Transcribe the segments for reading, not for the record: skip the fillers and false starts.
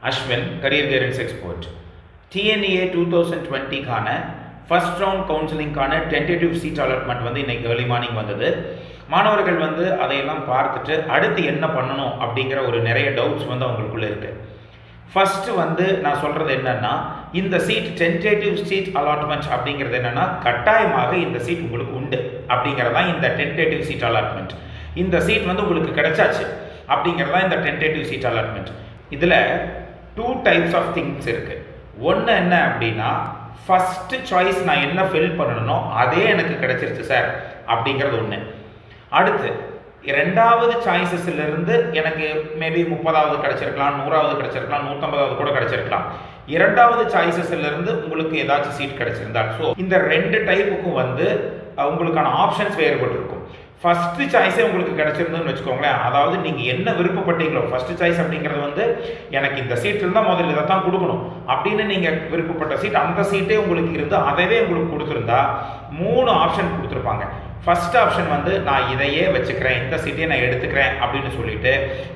Ashwin, career guidance expert. TNEA 2020க்கான first round கவுன்சிலிங்கான tentative seat allotment வந்து இன்றைக்கி ஏர்லி மார்னிங் வந்தது. மாணவர்கள் வந்து அதையெல்லாம் பார்த்துட்டு அடுத்து என்ன பண்ணணும் அப்படிங்கிற ஒரு நிறைய டவுட்ஸ் வந்து அவங்களுக்குள்ளே இருக்குது. ஃபஸ்ட்டு வந்து நான் சொல்கிறது என்னென்னா, இந்த சீட் டென்டேட்டிவ் சீட் அலாட்மெண்ட் அப்படிங்கிறது என்னென்னா, கட்டாயமாக இந்த சீட் உங்களுக்கு உண்டு அப்படிங்கிறது தான் இந்த டென்டேட்டிவ் சீட் அலாட்மெண்ட். இந்த சீட் வந்து உங்களுக்கு கிடைச்சாச்சு அப்படிங்கிறது தான் இந்த டென்டேட்டிவ் சீட் அலாட்மெண்ட். இதில் 2 டைப்ஸ் ஆஃப் திங்ஸ் இருக்குது. ஒன்று என்ன அப்படின்னா, ஃபஸ்ட்டு சாய்ஸ் நான் என்ன ஃபில் பண்ணணுமோ அதே எனக்கு கிடைச்சிருச்சு சார் அப்படிங்கிறது ஒன்று. அடுத்து ரெண்டாவது சாய்ஸஸ்லேருந்து எனக்கு மேபி 30வது கிடச்சிருக்கலாம், 100வது கிடச்சிருக்கலாம், 150வது கூட கிடச்சிருக்கலாம். இரண்டாவது சாய்ஸஸ்லேருந்து உங்களுக்கு ஏதாச்சும் சீட் கிடச்சிருந்தால், ஸோ இந்த 2 டைப்புக்கும் வந்து உங்களுக்கான ஆப்ஷன்ஸ் வேறுபட்டிருக்கும். ஃபஸ்ட்டு சாய்ஸே உங்களுக்கு கிடச்சிருந்ததுன்னு வச்சுக்கோங்களேன், அதாவது நீங்கள் என்ன விருப்பப்பட்டீங்களோ, ஃபஸ்ட்டு சாய்ஸ் அப்படிங்கிறது வந்து எனக்கு இந்த சீட் இருந்தால் முதல்ல இதை தான் கொடுக்கணும் அப்படின்னு நீங்கள் விருப்பப்பட்ட சீட், அந்த சீட்டே உங்களுக்கு இருந்து அதவே உங்களுக்கு கொடுத்துருந்தா 3 ஆப்ஷன் கொடுத்துருப்பாங்க. ஃபஸ்ட் ஆப்ஷன் வந்து நான் இதையே வச்சுக்கிறேன், இந்த சீட்டையே நான் எடுத்துக்கிறேன் அப்படின்னு சொல்லிட்டு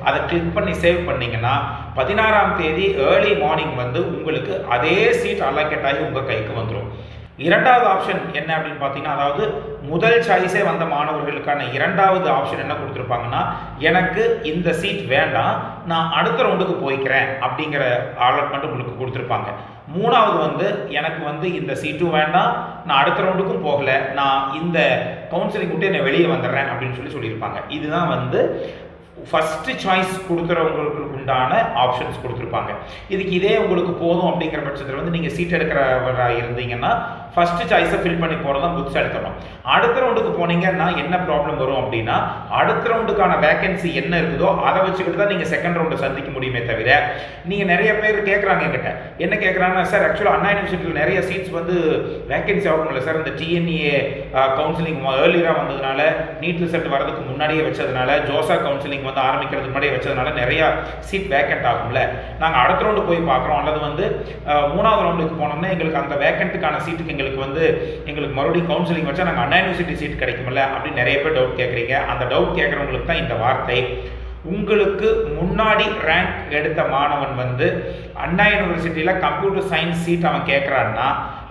அதை கிளிக் பண்ணி சேவ் பண்ணிங்கன்னா 16ஆம் தேதி ஏர்லி மார்னிங் வந்து உங்களுக்கு அதே சீட் அலோகேட் ஆகி உங்கள் கைக்கு வந்துடும். இரண்டாவது ஆப்ஷன் என்ன அப்படின்னு பார்த்தீங்கன்னா, அதாவது முதல் சாய்ஸே வந்த மாணவர்களுக்கான இரண்டாவது ஆப்ஷன் என்ன கொடுத்துருப்பாங்கன்னா, எனக்கு இந்த சீட் வேண்டாம், நான் அடுத்த ரவுண்டுக்கு போய்க்கிறேன் அப்படிங்கிற அலாட்மெண்ட் உங்களுக்கு கொடுத்துருப்பாங்க. மூணாவது வந்து எனக்கு வந்து இந்த சீட்டும் வேண்டாம், நான் அடுத்த ரவுண்டுக்கும் போகலை, நான் இந்த கவுன்சிலிங் விட்டு என்னை வெளியே வந்துடுறேன் அப்படின்னு சொல்லியிருப்பாங்க. இதுதான் வந்து ஃபஸ்ட்டு சாய்ஸ் கொடுக்குறவங்களுக்கு உண்டான ஆப்ஷன்ஸ் கொடுத்துருப்பாங்க. இதுக்கு இதே உங்களுக்கு போதும் அப்படிங்கிற பட்சத்தில் வந்து நீங்கள் சீட் எடுக்கிறவராக இருந்தீங்கன்னா ஃபஸ்ட்டு சாய்ஸை ஃபில் பண்ணி போகிறது தான் புத்திசாலித்தனம். அடுத்த ரவுண்டுக்கு போனீங்கன்னா என்ன ப்ராப்ளம் வரும் அப்படின்னா, அடுத்த ரவுண்டுக்கான வேகன்சி என்ன இருக்குதோ அதை வச்சுக்கிட்டு தான் நீங்கள் செகண்ட் ரவுண்டை சந்திக்க முடியுமே தவிர, நீங்கள் நிறைய பேர் கேட்குறாங்க என்கிட்ட, என்ன கேட்குறாங்கன்னா, சார் ஆக்சுவலாக அண்ணா யூனிவர்சிட்டியில் நிறைய சீட்ஸ் வந்து வேகன்சி ஆகும் இல்லை சார், இந்த டிஎன்இஏ கவுன்சிலிங் ஏர்லியராக வந்ததுனால, நீட் ரிசல்ட் வரதுக்கு முன்னாடியே வச்சதுனால, ஜோசா கவுன்சிலிங் வந்து ஆரம்பிக்கிறதுக்கு முன்னாடியே வச்சதுனால நிறைய சீட் வேக்கண்ட் ஆகும்ல, நாங்கள் அடுத்த ரவுண்டு போய் பார்க்குறோம், அல்லது வந்து 3வது ரவுண்டுக்கு போனோம்னா எங்களுக்கு அந்த வேக்கண்ட்டுக்கான சீட்டுக்கு எங்களுக்கு மறுபடியும் கவுன்சிலிங் வச்சா நாங்கள் அண்ணா யூனிவர்சிட்டி சீட் கிடைக்குமில்ல அப்படின்னு நிறைய பேர் டவுட் கேட்குறீங்க. அந்த டவுட் கேட்குறவங்களுக்கு தான் இந்த வார்த்தை. உங்களுக்கு முன்னாடி ரேங்க் எடுத்த மாணவன் வந்து அண்ணா யூனிவர்சிட்டியில் கம்ப்யூட்டர் சயின்ஸ் சீட் அவன் கேட்குறான்னா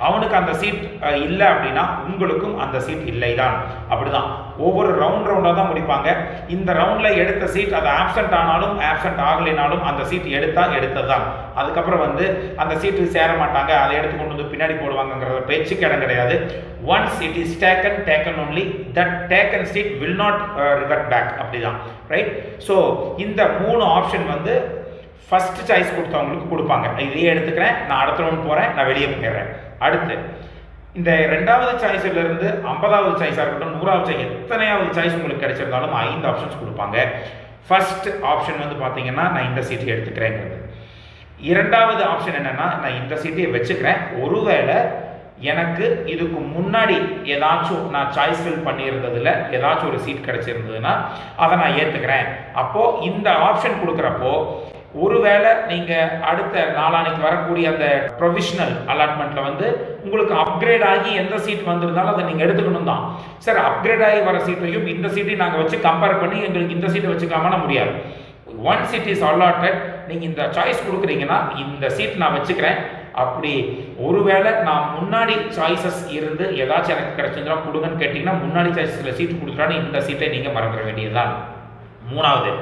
அவனுக்கு அந்த சீட் இல்லை அப்படின்னா உங்களுக்கும் அந்த சீட் இல்லை தான். அப்படிதான் ஒவ்வொரு ரவுண்டாக தான் முடிப்பாங்க. இந்த ரவுண்டில் எடுத்த சீட் அது ஆப்சண்ட் ஆனாலும் ஆப்சண்ட் ஆகலைனாலும் அந்த சீட் எடுத்தது தான். அதுக்கப்புறம் வந்து அந்த சீட்டு சேர மாட்டாங்க, அதை எடுத்து கொண்டு வந்து பின்னாடி போடுவாங்கங்கிற பேச்சுக்கு இடம் கிடையாது. Once it is taken only, that taken seat will not revert back. அப்படிதான், ரைட்? ஸோ இந்த 3 ஆப்ஷன் வந்து ஃபஸ்ட் சாய்ஸ் கொடுத்தவங்களுக்கு கொடுப்பாங்க. இதையே எடுத்துக்கிறேன், நான் அடுத்த ரவுண்ட் போகிறேன், நான் வெளியே போயிடுறேன். அடுத்து இந்த 2வது சாய்ஸிலிருந்து 50வது சாய்ஸாக இருக்கட்டும், 100வது சாய்ஸ், எத்தனையாவது சாய்ஸ் உங்களுக்கு கிடைச்சிருந்தாலும் 5 ஆப்ஷன்ஸ் கொடுப்பாங்க. ஃபர்ஸ்ட் ஆப்ஷன் வந்து பார்த்தீங்கன்னா, நான் இந்த சீட்டை எடுத்துக்கிறேங்கிறது. இரண்டாவது ஆப்ஷன் என்னென்னா, நான் இந்த சீட்டையை வச்சுக்கிறேன், ஒருவேளை எனக்கு இதுக்கு முன்னாடி ஏதாச்சும் நான் சாய்ஸ் ஃபில் பண்ணியிருந்ததில் ஏதாச்சும் ஒரு சீட் கிடைச்சிருந்ததுன்னா அதை நான் ஏற்றுக்கிறேன். அப்போது இந்த ஆப்ஷன் கொடுக்குறப்போ ஒருவேளை நீங்கள் அடுத்த நாளானைக்கு வரக்கூடிய அந்த ப்ரொவிஷனல் அலாட்மெண்ட்டில் வந்து உங்களுக்கு அப்கிரேட் ஆகி எந்த சீட் வந்திருந்தாலும் அதை நீங்கள் எடுத்துக்கணும் தான். சார் அப்கிரேட் ஆகி வர சீட்டையும் இந்த சீட்டையும் நாங்கள் வச்சு கம்பேர் பண்ணி எங்களுக்கு இந்த சீட்டை வச்சுக்காமனா முடியாது. ஒன்ஸ் இட் இஸ் அலாட்டட், நீங்கள் இந்த சாய்ஸ் கொடுக்குறீங்கன்னா இந்த சீட் நான் வச்சுக்கிறேன், அப்படி ஒருவேளை நான் முன்னாடி சாய்ஸஸ் இருந்து ஏதாச்சும் எனக்கு கிடைச்சிருந்தா கொடுங்கன்னு கேட்டிங்கன்னா முன்னாடி சாய்ஸில் சீட்டு கொடுத்துட்டான்னு இந்த சீட்டை நீங்கள் மறந்துட வேண்டியதுதான். 3வது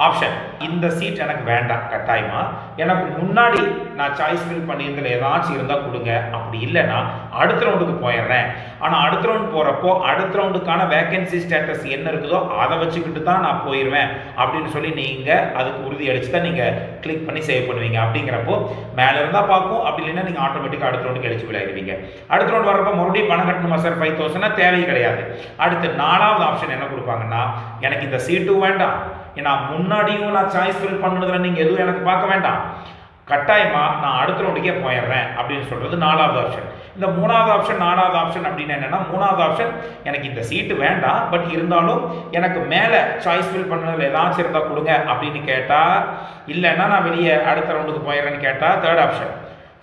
ஆப்ஷன், இந்த சீட் எனக்கு வேண்டாம் கட்டாயமா, எனக்கு முன்னாடி நான் சாய்ஸ் ஃபில் பண்ணியிருந்ததில் ஏதாச்சும் இருந்தால் கொடுங்க, அப்படி இல்லைன்னா அடுத்த ரவுண்டுக்கு போயிடுறேன். ஆனால் அடுத்த ரவுண்ட் போகிறப்போ அடுத்த ரவுண்டுக்கான வேகன்சி ஸ்டேட்டஸ் என்ன இருக்குதோ அதை வச்சுக்கிட்டு தான் நான் போயிடுவேன் அப்படின்னு சொல்லி நீங்கள் அதுக்கு உறுதி அடிச்சு தான் நீங்கள் கிளிக் பண்ணி சேவ் பண்ணுவீங்க. அப்படிங்கிறப்போ மேலே இருந்தால் பார்க்கும், அப்படி இல்லைன்னா நீங்கள் ஆட்டோமேட்டிக்காக அடுத்த ரவுண்டுக்கு எலிஜிபிள் ஆகிடுவீங்க. அடுத்த ரவுண்ட் வரப்போ மறுபடியும் பணம் கட்டணுமா சார் 5000? தேவை கிடையாது. அடுத்து 4வது ஆப்ஷன் என்ன கொடுப்பாங்கன்னா, எனக்கு இந்த சீட்டும் வேண்டாம், ஏன்னா முன்னாடியும் நான் சாய்ஸ் ஃபில் பண்ணதுல நீங்கள் எதுவும் எனக்கு பார்க்க வேண்டாம், கட்டாயமாக நான் அடுத்த ரவுண்டுக்கே போயிடுறேன் அப்படின்னு சொல்கிறது 4வது ஆப்ஷன். இந்த 3வது ஆப்ஷன் 4வது ஆப்ஷன் அப்படின்னு என்னென்னா, 3வது ஆப்ஷன் எனக்கு இந்த சீட்டு வேண்டாம், பட் இருந்தாலும் எனக்கு மேலே சாய்ஸ் ஃபில் பண்ணதில் ஏதாச்சும் இருந்தால் கொடுங்க அப்படின்னு கேட்டால், இல்லைன்னா நான் வெளியே அடுத்த ரவுண்டுக்கு போயிடுறேன்னு கேட்டால் 3rd ஆப்ஷன்.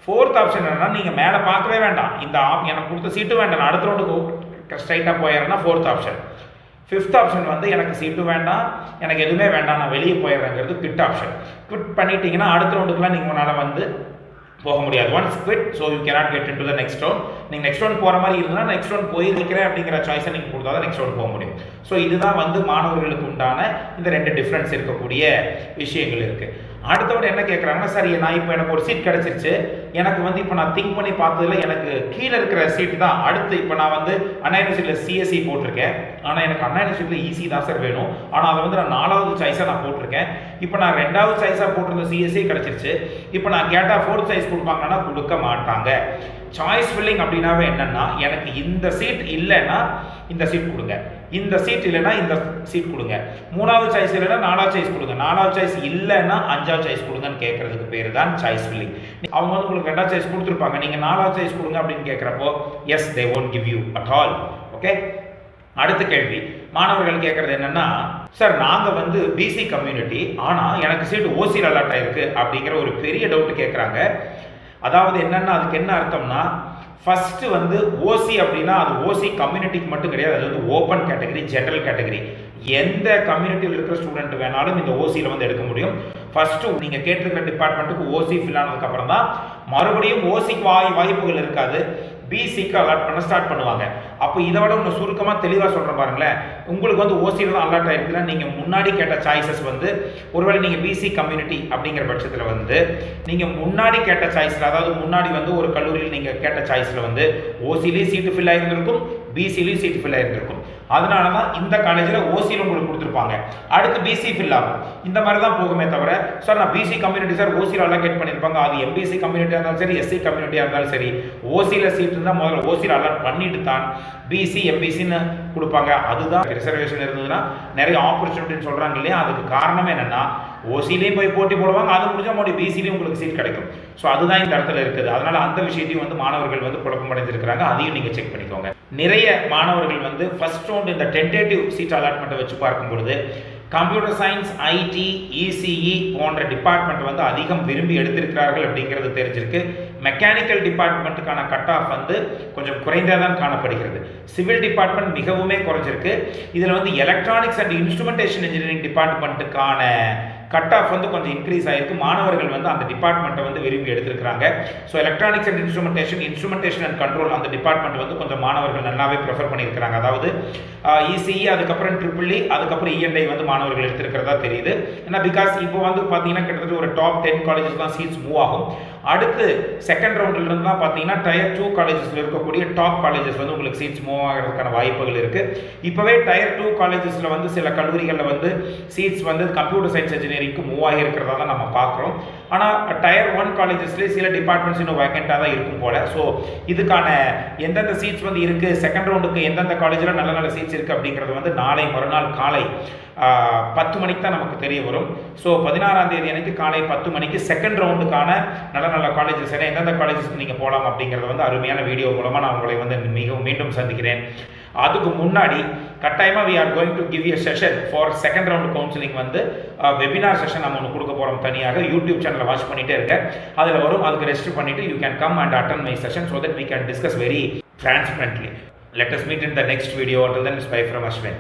4th ஆப்ஷன் என்னென்னா, நீங்கள் மேலே பார்க்கவே வேண்டாம், இந்த எனக்கு கொடுத்த சீட்டு வேண்டாம், நான் அடுத்த ரவுண்டுக்கு ஸ்ட்ரைட்டாக போயிடுறேன்னா 4th ஆப்ஷன். ஃபிஃப்த் ஆப்ஷன் வந்து எனக்கு சீட்டும் வேண்டாம், எனக்கு எதுவுமே வேண்டாம், நான் வெளியே போயிடுறேங்கிறது குவிட் ஆப்ஷன். குவிட் பண்ணிட்டீங்கன்னா அடுத்த ரவுண்டுக்குலாம் நீங்கள் உங்களால் வந்து போக முடியாது. Once quit, so you cannot get in to the next round. நீங்கள் நெக்ஸ்ட் ரவுண்ட் போகிற மாதிரி இருந்தால் நெக்ஸ்ட் ரவுண்ட் போயிருக்கிறேன் அப்படிங்கிற சாய்ஸை நீங்கள் கொடுத்தா தான் நெக்ஸ்ட் ரவுண்ட் போக முடியும். ஸோ இதுதான் வந்து மாணவர்களுக்கு உண்டான இந்த 2 டிஃப்ரென்ஸ் இருக்கக்கூடிய விஷயங்கள் இருக்குது. அடுத்தவங்க என்ன கேட்குறாங்கன்னா, சரி நான் இப்போ எனக்கு ஒரு சீட் கிடச்சிருச்சு, எனக்கு வந்து இப்போ நான் திங்க் பண்ணி பார்த்ததுல எனக்கு கீழே இருக்கிற சீட் தான் அடுத்து. இப்போ நான் வந்து அண்ணா யூனிவர்சிட்டியில் சிஎஸ்சி போட்டிருக்கேன், ஆனால் எனக்கு அண்ணா யூனிவர்சிட்டியில் ஈஸி தான் சார் வேணும், ஆனால் அதை வந்து நான் 4வது சாய்ஸாக நான் போட்டிருக்கேன். இப்போ நான் 2வது சாய்ஸாக போட்டிருந்த சிஎஸ்சி கிடச்சிருச்சு, இப்போ நான் கேட்டால் 4th சாய்ஸ் கொடுப்பாங்கன்னா கொடுக்க மாட்டாங்க. சாய்ஸ் ஃபில்லிங் அப்படின்னாவே என்னன்னா, எனக்கு இந்த சீட் இல்லைன்னா இந்த சீட் கொடுங்க, இந்த சீட் இல்லைன்னா இந்த சீட் கொடுங்க, 3வது சாய்ஸ் இல்லைன்னா 4வது சாய்ஸ் கொடுங்க, 4வது சாய்ஸ் இல்லைன்னா 5வது சாய்ஸ் கொடுங்கன்னு கேட்கறதுக்கு பேர் தான் சாய்ஸ் ஃபில்லிங். அவங்க வந்து உங்களுக்கு 2வது சாய்ஸ் கொடுத்துருப்பாங்க, நீங்கள் 4வது சாய்ஸ் கொடுங்க அப்படின்னு கேட்குறப்போ yes they won't give you at all. Okay, அடுத்த கேள்வி மாணவர்கள் கேட்கறது என்னன்னா, சார் நாங்கள் வந்து பிசி கம்யூனிட்டி, ஆனால் எனக்கு சீட் ஓசியில் அலாட் ஆயிருக்கு அப்படிங்கிற ஒரு பெரிய டவுட் கேட்குறாங்க. அதாவது என்னன்னா, அதுக்கு என்ன அர்த்தம்னா, ஃபர்ஸ்ட் வந்து ஓசி அப்படின்னா அது ஓசி கம்யூனிட்டிக்கு மட்டும் கிடையாது, அது வந்து ஓப்பன் கேட்டகரி, ஜெனரல் கேட்டகரி. எந்த கம்யூனிட்டியில் இருக்கிற ஸ்டூடெண்ட் வேணாலும் இந்த ஓசியில் வந்து எடுக்க முடியும். ஃபர்ஸ்ட் நீங்கள் கேட்டிருக்கிற டிபார்ட்மெண்ட்டுக்கு ஓசி ஃபில் ஆனதுக்கு அப்புறம் தான் மறுபடியும் ஓசிக்கு வாய்ப்புகள் இருக்காது, பிசிக்கு அலாட் பண்ண ஸ்டார்ட் பண்ணுவாங்க. அப்போ இதை விட ஒன்று சுருக்கமாக தெளிவாக சொல்கிறேன் பாருங்களேன். உங்களுக்கு வந்து ஓசியில் தான் அலாட் ஆகிருக்குன்னா நீங்கள் முன்னாடி கேட்ட சாய்ஸஸ் வந்து ஒருவேளை நீங்கள் பிசி கம்யூனிட்டி அப்படிங்கிற பட்சத்தில் வந்து நீங்கள் முன்னாடி கேட்ட சாய்ஸில், அதாவது முன்னாடி வந்து ஒரு கல்லூரியில் நீங்கள் கேட்ட சாய்ஸில் வந்து ஓசிலேயும் சீட்டு ஃபில் ஆகிருந்திருக்கும், பிசிலையும் சீட் ஃபில் ஆகிருந்திருக்கும். அதனால தான் இந்த காலேஜில் ஓசியில் உங்களுக்கு கொடுத்துருப்பாங்க, அடுத்து பிசி ஃபில் ஆகும். இந்த மாதிரி தான் போகுமே தவிர, சார் நான் பிசி கம்யூனிட்டி சார் ஓசியில் அலாட் பண்ணியிருப்பாங்க, அது எம்பிசி கம்யூனிட்டியாக இருந்தாலும் சரி, எஸ்சி கம்யூனிட்டியாக இருந்தாலும் சரி, ஓசியில் சீட் இருந்தால் முதல்ல ஓசியில் அலாட் பண்ணிட்டு தான் பிசி எம்பிசின்னு கொடுப்பாங்க. அதுதான் ரிசர்வேஷன் இருந்ததுன்னா நிறைய ஆப்பர்ச்சுனிட்டின்னு சொல்கிறாங்க இல்லையா, அதுக்கு காரணம் என்னென்னா ஓசிலையும் போய் போட்டி போடுவாங்க, அது முடிஞ்சால் மறுபடியும் பிசிலையும் உங்களுக்கு சீட் கிடைக்கும். ஸோ அதுதான் இந்த இடத்துல இருக்குது. அதனால் அந்த விஷயத்தையும் வந்து மாணவர்கள் வந்து குழப்பமடைஞ்சிருக்கிறாங்க, அதையும் நீங்கள் செக் பண்ணிக்கோங்க. நிறைய மாணவர்கள் வந்து ஃபர்ஸ்ட் ரவுண்ட் இந்த டென்டேட்டிவ் சீட் அலாட்மெண்ட்டை வச்சு பார்க்கும் பொழுது கம்ப்யூட்டர் சயின்ஸ், ஐடி, இசிஇ போன்ற டிபார்ட்மெண்ட் வந்து அதிகம் விரும்பி எடுத்திருக்கிறார்கள் அப்படிங்கிறது தெரிஞ்சிருக்கு. மெக்கானிக்கல் டிபார்ட்மெண்ட்டுக்கான கட் ஆஃப் வந்து கொஞ்சம் குறைந்தே தான் காணப்படுகிறது. சிவில் டிபார்ட்மெண்ட் மிகவுமே குறைஞ்சிருக்கு. இதில் வந்து எலக்ட்ரானிக்ஸ் அண்ட் இன்ஸ்ட்ருமெண்டேஷன் இன்ஜினியரிங் டிபார்ட்மெண்ட்டுக்கான கட் ஆஃப் வந்து கொஞ்சம் இன்க்ரீஸ் ஆகிருக்கு. மாணவர்கள் வந்து அந்த டிபார்ட்மெண்ட்டை வந்து விரும்பி எடுத்திருக்கிறாங்க. So electronics and instrumentation and control அந்த டிபார்ட்மெண்ட் வந்து கொஞ்சம் மாணவர்கள் நல்லாவே ப்ரிஃபர் பண்ணியிருக்கிறாங்க. அதாவது இசிஇ, அதுக்கப்புறம் ட்ரிபிள்இ, அதுக்கப்புறம் இஎன்ஐ வந்து மாணவர்கள் எடுத்திருக்கிறதா தெரியுது. ஏன்னா பிகாஸ் இப்போ வந்து பார்த்தீங்கன்னா கிட்டத்தட்ட ஒரு டாப் 10 காலேஜஸ் தான் சீட்ஸ் மூவ் ஆகும். அடுத்து செகண்ட் ரவுண்டில் இருந்து தான் பார்த்தீங்கன்னா டயர் 2 காலேஜஸில் இருக்கக்கூடிய டாப் காலேஜஸ் வந்து உங்களுக்கு சீட்ஸ் மூவ் ஆகிறதுக்கான வாய்ப்புகள் இருக்குது. இப்போவே டயர் 2 காலேஜஸில் வந்து சில கல்லூரிகளில் வந்து சீட்ஸ் வந்து கம்ப்யூட்டர் சயின்ஸ் இன்ஜினியரிங்க்கு மூவ் ஆகியிருக்கிறதா தான் நம்ம பார்க்குறோம். ஆனால் டயர் 1 காலேஜஸ்லேயே சில டிபார்ட்மெண்ட்ஸ் இன்னும் வேக்கண்ட்டாக தான் இருக்கும் போல. ஸோ இதுக்கான எந்தெந்த சீட்ஸ் வந்து இருக்குது, செகண்ட் ரவுண்டுக்கு எந்தெந்த காலேஜில் நல்ல நல்ல சீட்ஸ் இருக்குது அப்படிங்கிறது வந்து நாளை மறுநாள் காலை 10 மணிக்கு தான் நமக்கு தெரிய வரும். ஸோ 16ஆம் தேதி அன்னைக்கு காலை 10 மணிக்கு செகண்ட் ரவுண்டுக்கான நல்ல நல்ல காலேஜஸ் எந்தெந்த காலேஜஸ்க்கு நீங்கள் போகலாம் அப்படிங்கிறத வந்து அருமையான வீடியோ மூலமாக நான் உங்களை வந்து மீண்டும் சந்திக்கிறேன். அதுக்கு முன்னாடி கட்டாயமாக we are going to give you a session for second round counseling வந்து வெபினார் செஷன் நம்ம ஒன்று கொடுக்க போகிறோம். தனியாக யூடியூப் சேனலில் வாட்ச் பண்ணிகிட்டே இருக்கேன், அதில் வரும். அதுக்கு ரெஜிஸ்டர் பண்ணிவிட்டு you can come and attend my session so that we can discuss very transparently. Let us meet in the next video. Until then, it's bye from Ashwin.